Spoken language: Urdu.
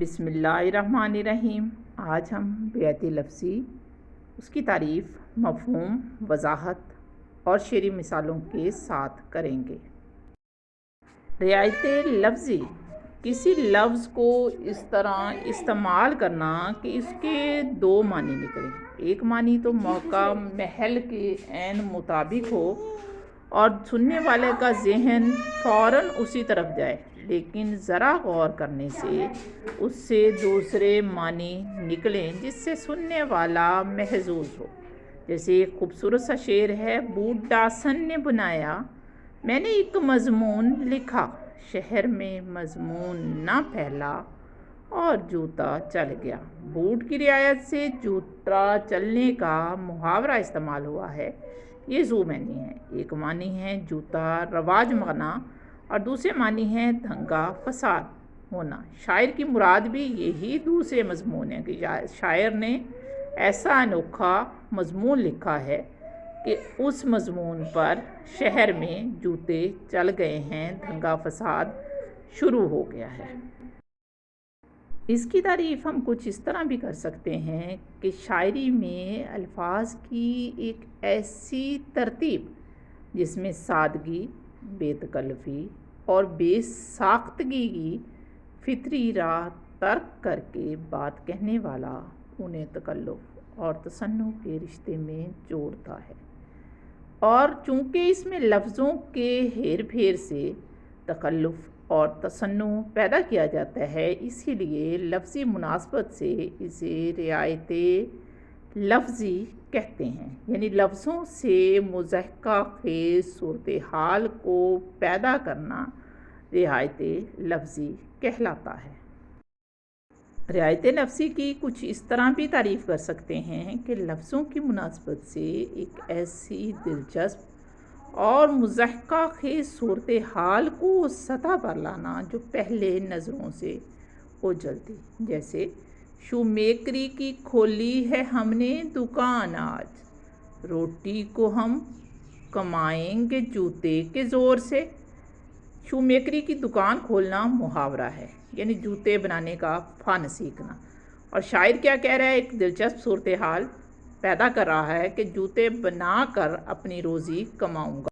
بسم اللہ الرحمن الرحیم۔ آج ہم رعایت لفظی، اس کی تعریف، مفہوم، وضاحت اور شعری مثالوں کے ساتھ کریں گے۔ رعایت لفظی کسی لفظ کو اس طرح استعمال کرنا کہ اس کے دو معنی نکلیں۔ ایک معنی تو موقع محل کے عین مطابق ہو اور سننے والے کا ذہن فوراً اسی طرف جائے، لیکن ذرا غور کرنے سے اس سے دوسرے معنی نکلیں جس سے سننے والا محظوظ ہو۔ جیسے ایک خوبصورت سا شعر ہے، بوٹ ڈاسن نے بنایا، میں نے ایک مضمون لکھا، شہر میں مضمون نہ پھیلا اور جوتا چل گیا۔ بوٹ کی رعایت سے جوتا چلنے کا محاورہ استعمال ہوا ہے۔ یہ دو معنی ہیں، ایک معنی ہے جوتا رواج مانا اور دوسرے معنی ہے دنگا فساد ہونا۔ شاعر کی مراد بھی یہی دوسرے مضمون ہے کہ شاعر نے ایسا انوکھا مضمون لکھا ہے کہ اس مضمون پر شہر میں جوتے چل گئے ہیں، دنگا فساد شروع ہو گیا ہے۔ اس کی تعریف ہم کچھ اس طرح بھی کر سکتے ہیں کہ شاعری میں الفاظ کی ایک ایسی ترتیب جس میں سادگی، بے تکلفی اور بے ساختگی کی فطری راہ ترک کر کے بات کہنے والا انہیں تکلف اور تصنع کے رشتے میں جوڑتا ہے، اور چونکہ اس میں لفظوں کے ہیر پھیر سے تکلف اور تصنع پیدا کیا جاتا ہے، اسی لیے لفظی مناسبت سے اسے رعایت لفظی کہتے ہیں، یعنی لفظوں سے مضحکہ خیز صورتحال کو پیدا کرنا رعایت لفظی کہلاتا ہے۔ رعایت لفظی کی کچھ اس طرح بھی تعریف کر سکتے ہیں کہ لفظوں کی مناسبت سے ایک ایسی دلچسپ اور مضحکہ خیز صورتحال کو سطح پر لانا جو پہلے نظروں سے اوجھلتی، جیسے شو میکری کی کھولی ہے ہم نے دکان آج، روٹی کو ہم کمائیں گے جوتے کے زور سے۔ شو میکری کی دکان کھولنا محاورہ ہے، یعنی جوتے بنانے کا فن سیکھنا، اور شاعر کیا کہہ رہا ہے، ایک دلچسپ صورتحال پیدا کر رہا ہے کہ جوتے بنا کر اپنی روزی کماؤں گا۔